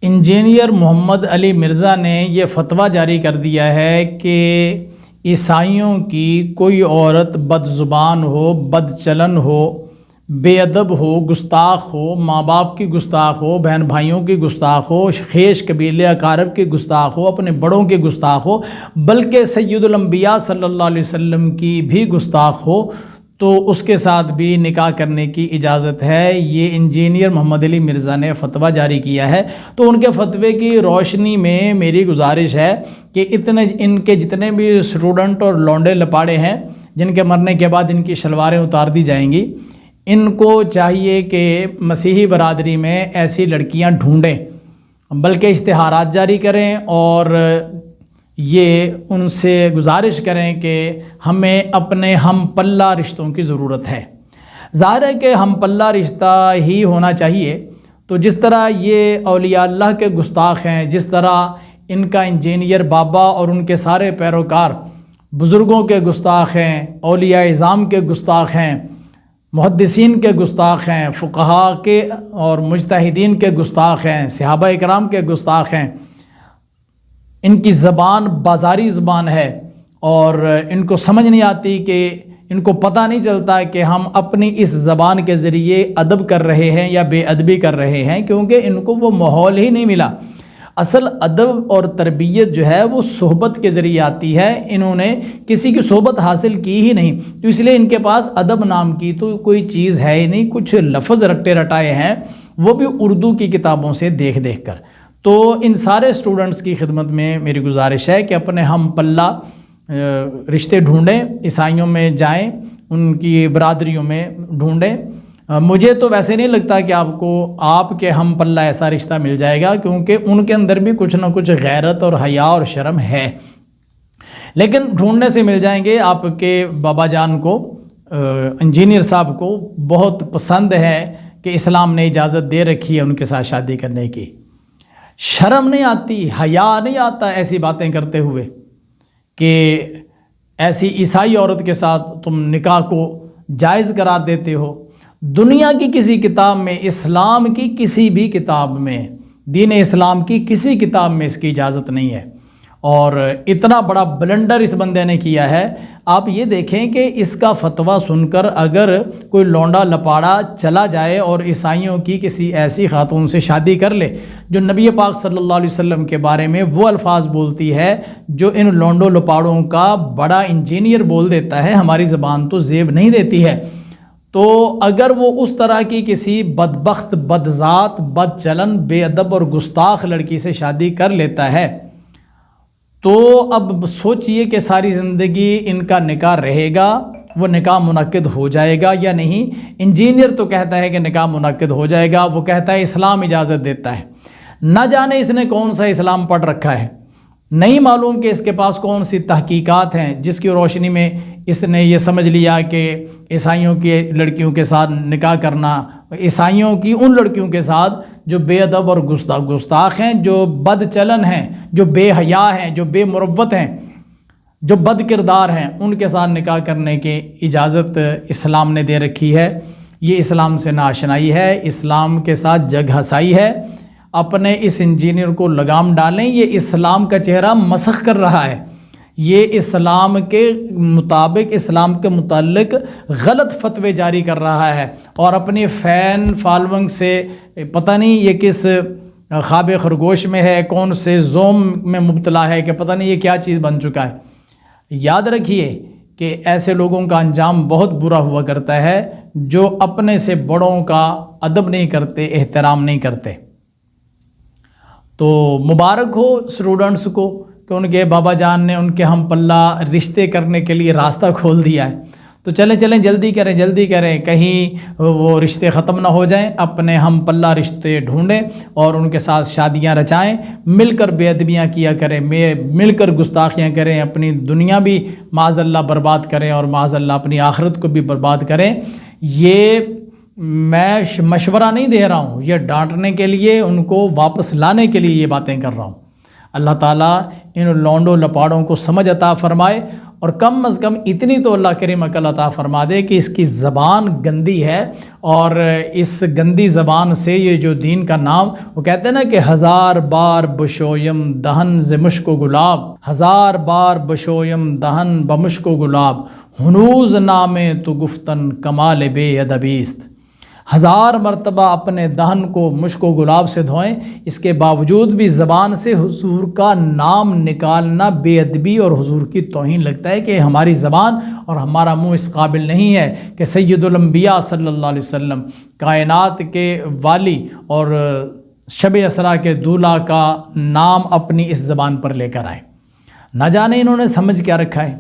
Engineer محمد علی مرزا نے یہ فتویٰ جاری کر دیا ہے کہ عیسائیوں کی کوئی عورت بد زبان ہو، بد چلن ہو، بے ادب ہو، گستاخ ہو، ماں باپ کی گستاخ ہو، بہن بھائیوں کی گستاخ ہو، خیش قبیلے اقارب کی گستاخ ہو، اپنے بڑوں کی گستاخ ہو، بلکہ سید الانبیاء صلی اللہ علیہ وسلم کی بھی گستاخ ہو تو اس کے ساتھ بھی نکاح کرنے کی اجازت ہے۔ یہ انجینئر محمد علی مرزا نے فتویٰ جاری کیا ہے۔ تو ان کے فتوے کی روشنی میں میری گزارش ہے کہ ان کے جتنے بھی اسٹوڈنٹ اور لونڈے لپاڑے ہیں جن کے مرنے کے بعد ان کی شلواریں اتار دی جائیں گی، ان کو چاہیے کہ مسیحی برادری میں ایسی لڑکیاں ڈھونڈیں، بلکہ اشتہارات جاری کریں اور یہ ان سے گزارش کریں کہ ہمیں اپنے ہم پلہ رشتوں کی ضرورت ہے۔ ظاہر ہے کہ ہم پلہ رشتہ ہی ہونا چاہیے۔ تو جس طرح یہ اولیاء اللہ کے گستاخ ہیں، جس طرح ان کا انجینئر بابا اور ان کے سارے پیروکار بزرگوں کے گستاخ ہیں، اولیاء اعظام کے گستاخ ہیں، محدثین کے گستاخ ہیں، فقہاء کے اور مجتہدین کے گستاخ ہیں، صحابہ اکرام کے گستاخ ہیں، ان کی زبان بازاری زبان ہے اور ان کو سمجھ نہیں آتی، کہ ان کو پتہ نہیں چلتا کہ ہم اپنی اس زبان کے ذریعے ادب کر رہے ہیں یا بے ادبی کر رہے ہیں، کیونکہ ان کو وہ ماحول ہی نہیں ملا۔ اصل ادب اور تربیت جو ہے وہ صحبت کے ذریعے آتی ہے، انہوں نے کسی کی صحبت حاصل کی ہی نہیں، تو اس لیے ان کے پاس ادب نام کی تو کوئی چیز ہے ہی نہیں۔ کچھ لفظ رٹے رٹائے ہیں، وہ بھی اردو کی کتابوں سے دیکھ دیکھ کر۔ تو ان سارے اسٹوڈنٹس کی خدمت میں میری گزارش ہے کہ اپنے ہم پلہ رشتے ڈھونڈیں، عیسائیوں میں جائیں، ان کی برادریوں میں ڈھونڈیں۔ مجھے تو ویسے نہیں لگتا کہ آپ کے ہم پلہ ایسا رشتہ مل جائے گا، کیونکہ ان کے اندر بھی کچھ نہ کچھ غیرت اور حیا اور شرم ہے، لیکن ڈھونڈنے سے مل جائیں گے۔ آپ کے بابا جان کو، انجینئر صاحب کو بہت پسند ہے کہ اسلام نے اجازت دے رکھی ہے ان کے ساتھ شادی کرنے کی۔ شرم نہیں آتی، حیا نہیں آتا ایسی باتیں کرتے ہوئے کہ ایسی عیسائی عورت کے ساتھ تم نکاح کو جائز قرار دیتے ہو۔ دنیا کی کسی کتاب میں، اسلام کی کسی بھی کتاب میں، دین اسلام کی کسی کتاب میں اس کی اجازت نہیں ہے، اور اتنا بڑا بلنڈر اس بندے نے کیا ہے۔ آپ یہ دیکھیں کہ اس کا فتویٰ سن کر اگر کوئی لونڈا لپاڑا چلا جائے اور عیسائیوں کی کسی ایسی خاتون سے شادی کر لے جو نبی پاک صلی اللہ علیہ وسلم کے بارے میں وہ الفاظ بولتی ہے جو ان لونڈوں لپاڑوں کا بڑا انجینئر بول دیتا ہے، ہماری زبان تو زیب نہیں دیتی ہے، تو اگر وہ اس طرح کی کسی بدبخت، بدذات، بد چلن، بے ادب اور گستاخ لڑکی سے شادی کر لیتا ہے تو اب سوچئے کہ ساری زندگی ان کا نکاح رہے گا، وہ نکاح منعقد ہو جائے گا یا نہیں۔ انجینئر تو کہتا ہے کہ نکاح منعقد ہو جائے گا، وہ کہتا ہے اسلام اجازت دیتا ہے۔ نہ جانے اس نے کون سا اسلام پڑھ رکھا ہے، نہیں معلوم کہ اس کے پاس کون سی تحقیقات ہیں جس کی روشنی میں اس نے یہ سمجھ لیا کہ عیسائیوں کی لڑکیوں کے ساتھ نکاح کرنا، عیسائیوں کی ان لڑکیوں کے ساتھ جو بے ادب اور گستاخ ہیں، جو بد چلن ہیں، جو بے حیا ہیں، جو بے مروت ہیں، جو بد کردار ہیں، ان کے ساتھ نکاح کرنے کی اجازت اسلام نے دے رکھی ہے۔ یہ اسلام سے ناآشنائی ہے، اسلام کے ساتھ جگ ہنسائی ہے۔ اپنے اس انجینئر کو لگام ڈالیں، یہ اسلام کا چہرہ مسخ کر رہا ہے، یہ اسلام کے مطابق، اسلام کے متعلق غلط فتوے جاری کر رہا ہے، اور اپنی فین فالوئنگ سے پتہ نہیں یہ کس خواب خرگوش میں ہے، کون سے زوم میں مبتلا ہے کہ پتہ نہیں یہ کیا چیز بن چکا ہے۔ یاد رکھیے کہ ایسے لوگوں کا انجام بہت برا ہوا کرتا ہے جو اپنے سے بڑوں کا ادب نہیں کرتے، احترام نہیں کرتے۔ تو مبارک ہو اسٹوڈنٹس کو کہ ان کے بابا جان نے ان کے ہم پلہ رشتے کرنے کے لیے راستہ کھول دیا ہے۔ تو چلیں جلدی کریں، کہیں وہ رشتے ختم نہ ہو جائیں، اپنے ہم پلہ رشتے ڈھونڈیں اور ان کے ساتھ شادیاں رچائیں، مل کر بے ادبیاں کیا کریں، مل کر گستاخیاں کریں، اپنی دنیا بھی معاذ اللہ برباد کریں اور معاذ اللہ اپنی آخرت کو بھی برباد کریں۔ یہ میں مشورہ نہیں دے رہا ہوں، یہ ڈانٹنے کے لیے، ان کو واپس لانے کے لیے یہ باتیں کر رہا ہوں۔ اللہ تعالیٰ ان لونڈوں لپاڑوں کو سمجھ عطا فرمائے اور کم از کم اتنی تو اللہ کریم عقل عطا فرما دے کہ اس کی زبان گندی ہے، اور اس گندی زبان سے یہ جو دین کا نام، وہ کہتے ہیں نا کہ 1000 بار بشویم دہن ز مشک و گلاب، 1000 بار بشویم دہن بمشک و گلاب، ہنوز نام تو گفتن کمال بے ادبیست۔ 1000 مرتبہ اپنے دہن کو مشک و گلاب سے دھوئیں، اس کے باوجود بھی زبان سے حضور کا نام نکالنا بے ادبی اور حضور کی توہین لگتا ہے کہ ہماری زبان اور ہمارا منہ اس قابل نہیں ہے کہ سید الانبیاء صلی اللہ علیہ وسلم، کائنات کے والی اور شب اسرا کے دولہا کا نام اپنی اس زبان پر لے کر آئیں۔ نہ جانے انہوں نے سمجھ کیا رکھا ہے۔